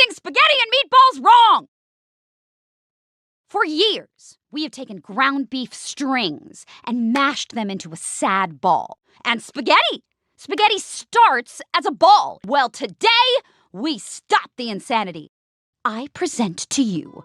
getting spaghetti and meatballs wrong! For years, we have taken ground beef strings and mashed them into a sad ball. And spaghetti! Spaghetti starts as a ball. Well, today, we stop the insanity. I present to you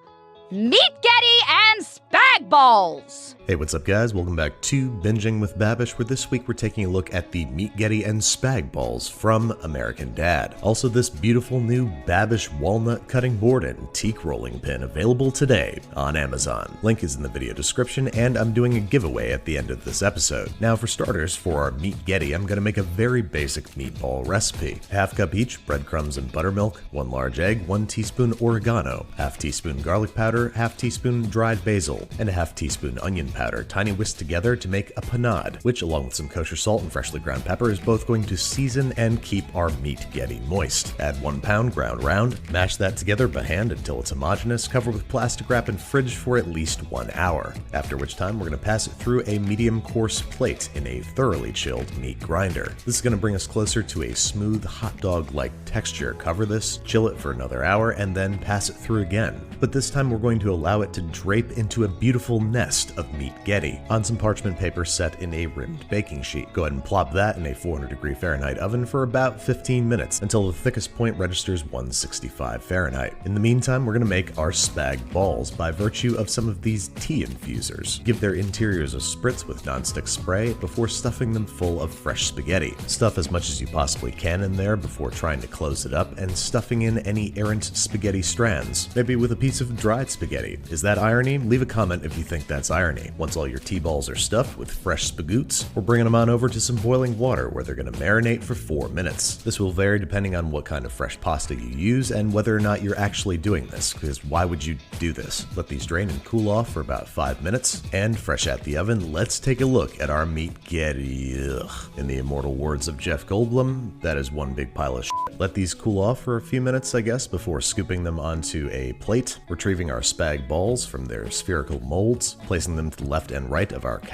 Meatgetti and Spag Balls! Hey, what's up guys? Welcome back to Binging with Babish, where this week we're taking a look at the Meatgetti and Spag Balls from American Dad. Also this beautiful new Babish walnut cutting board and teak rolling pin available today on Amazon. Link is in the video description, and I'm doing a giveaway at the end of this episode. Now for starters, for our Meatgetti, I'm going to make a very basic meatball recipe. Half cup each, breadcrumbs and buttermilk, 1 large egg, 1 teaspoon oregano, half teaspoon garlic powder, half teaspoon dried basil, and a half teaspoon onion powder, tiny whisked together to make a panade, which along with some kosher salt and freshly ground pepper is both going to season and keep our Meatgetti moist. Add 1 pound ground round, mash that together by hand until it's homogeneous, cover with plastic wrap and fridge for at least 1 hour, after which time we're going to pass it through a medium coarse plate in a thoroughly chilled meat grinder. This is going to bring us closer to a smooth hot dog-like texture. Cover this, chill it for another hour, and then pass it through again. But this time we're going to allow it to drape into a beautiful nest of Meatgetti on some parchment paper set in a rimmed baking sheet. Go ahead and plop that in a 400-degree Fahrenheit oven for about 15 minutes until the thickest point registers 165 Fahrenheit. In the meantime, we're going to make our spag balls by virtue of some of these tea infusers. Give their interiors a spritz with nonstick spray before stuffing them full of fresh spaghetti. Stuff as much as you possibly can in there before trying to close it up and stuffing in any errant spaghetti strands, maybe with a piece of dried spaghetti. Is that irony? Leave a comment if you think that's irony. Once all your tea balls are stuffed with fresh spagoots, we're bringing them on over to some boiling water where they're going to marinate for 4 minutes. This will vary depending on what kind of fresh pasta you use and whether or not you're actually doing this, because why would you do this? Let these drain and cool off for about 5 minutes, and fresh out the oven, let's take a look at our Meatgetti. Ugh. In the immortal words of Jeff Goldblum, that is one big pile of shit. Let these cool off for a few minutes, I guess, before scooping them onto a plate, retrieving our spag balls from their spherical molds, placing them to the left and right of our meat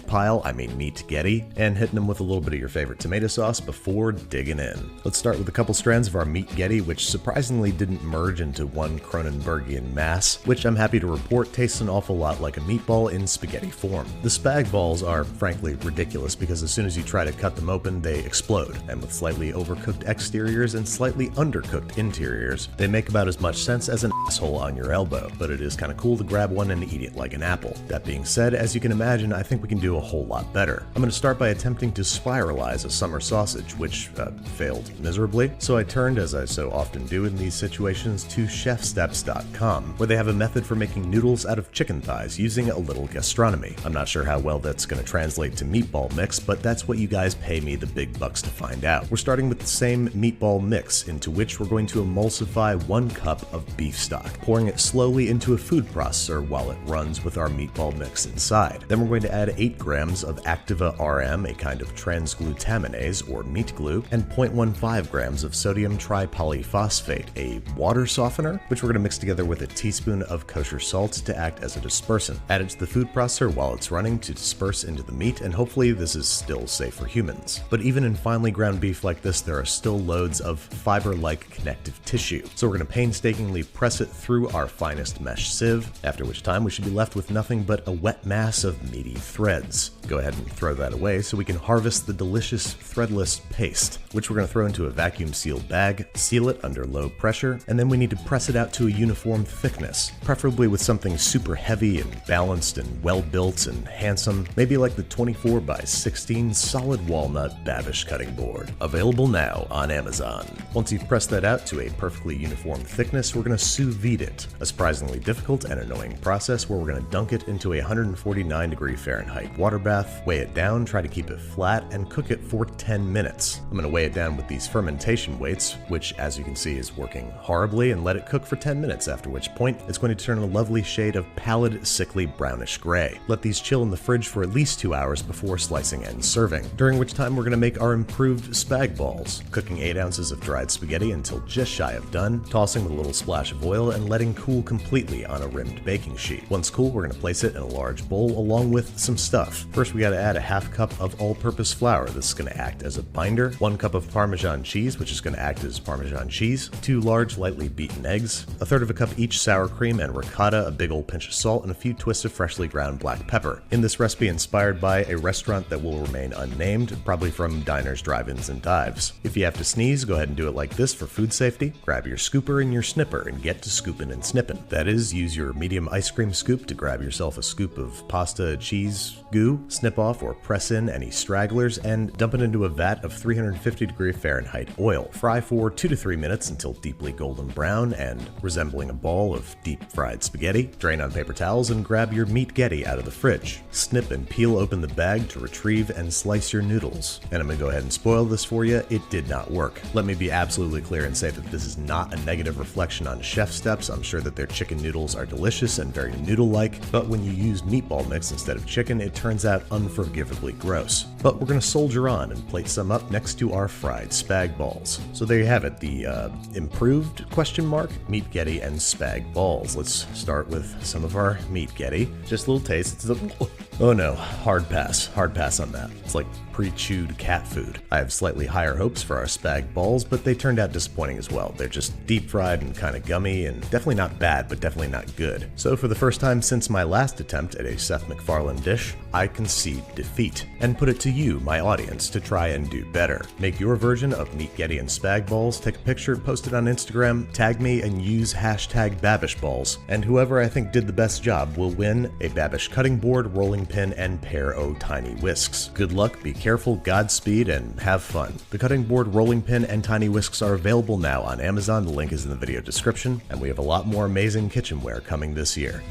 Meatgetti, and hitting them with a little bit of your favorite tomato sauce before digging in. Let's start with a couple strands of our Meatgetti, which surprisingly didn't merge into one Cronenbergian mass, which I'm happy to report tastes an awful lot like a meatball in spaghetti form. The spag balls are frankly ridiculous because as soon as you try to cut them open, they explode, and with slightly overcooked exteriors and slightly undercooked interiors, they make about as much sense as an asshole on your elbow, but it is kind of cool to grab one and eat it like an apple. That being said, as you can imagine, I think we can do a whole lot better. I'm going to start by attempting to spiralize a summer sausage, which failed miserably, so I turned, as I so often do in these situations, to chefsteps.com, where they have a method for making noodles out of chicken thighs using a little gastronomy. I'm not sure how well that's going to translate to meatball mix, but that's what you guys pay me the big bucks to find out. We're starting with the same meatball mix, into which we're going to emulsify 1 cup of beef stock, pouring it slowly into a food processor while it runs with our meatball mix inside. Then we're going to add 8 grams of Activa RM, a kind of transglutaminase or meat glue, and 0.15 grams of sodium tripolyphosphate, a water softener, which we're going to mix together with a teaspoon of kosher salt to act as a dispersant. Add it to the food processor while it's running to disperse into the meat, and hopefully this is still safe for humans. But even in finely ground beef like this, there are still loads of fiber-like connective tissue, so we're going to painstakingly press it through our finest mesh sieve, after which time we should be left with nothing but a wet mass of meaty threads. Go ahead and throw that away so we can harvest the delicious threadless paste, which we're going to throw into a vacuum sealed bag, seal it under low pressure, and then we need to press it out to a uniform thickness, preferably with something super heavy and balanced and well built and handsome, maybe like the 24 by 16 solid walnut Babish cutting board, available now on Amazon. Once you've pressed that out to a perfectly uniform thickness, we're going to sous vide it, a surprisingly difficult and annoying process where we're going to dunk it into a 149-degree Fahrenheit water bath, weigh it down, try to keep it flat, and cook it for 10 minutes. I'm going to weigh it down with these fermentation weights, which as you can see is working horribly, and let it cook for 10 minutes, after which point it's going to turn a lovely shade of pallid, sickly brownish gray. Let these chill in the fridge for at least 2 hours before slicing and serving, during which time we're going to make our improved spag balls, cooking 8 ounces of dried spaghetti until just shy of done, tossing with a little splash of oil and letting letting cool completely on a rimmed baking sheet. Once cool, we're going to place it in a large bowl along with some stuff. First, we got to add a half cup of all-purpose flour. This is going to act as a binder, 1 cup of Parmesan cheese, which is going to act as Parmesan cheese, 2 large lightly beaten eggs, 1/3 cup each sour cream and ricotta, a big old pinch of salt, and a few twists of freshly ground black pepper. In this recipe inspired by a restaurant that will remain unnamed, probably from diners, drive-ins, and dives. If you have to sneeze, go ahead and do it like this for food safety. Grab your scooper and your snipper and get to scooping and snipping. That is, use your medium ice cream scoop to grab yourself a scoop of pasta cheese goo, snip off or press in any stragglers, and dump it into a vat of 350° Fahrenheit oil. Fry for 2 to 3 minutes until deeply golden brown and resembling a ball of deep-fried spaghetti. Drain on paper towels and grab your meat Getty out of the fridge. Snip and peel open the bag to retrieve and slice your noodles. And I'm gonna go ahead and spoil this for you. It did not work. Let me be absolutely clear and say that this is not a negative reflection on chef steps. I'm sure that their chicken noodles are delicious and very noodle-like, but when you use meatball mix instead of chicken, it turns out unforgivably gross. But we're gonna soldier on and plate some up next to our fried spag balls. So there you have it, the improved meat Getty and spag balls. Let's start with some of our meat Getty. Just a little taste. Oh no, hard pass on that. It's like pre-chewed cat food. I have slightly higher hopes for our spag balls, but they turned out disappointing as well. They're just deep fried and kind of gummy and definitely not bad, but definitely not good. So for the first time since my last attempt at a Seth MacFarlane dish, I concede defeat and put it to you, my audience, to try and do better. Make your version of meat Getty and spag balls, take a picture, post it on Instagram, tag me, and use hashtag Babish balls. And whoever I think did the best job will win a Babish cutting board, rolling pin, and pair o' tiny whisks. Good luck, be careful, Godspeed, and have fun. The cutting board, rolling pin, and tiny whisks are available now on Amazon. The link is in the video description, and we have a lot more amazing kitchenware coming this year.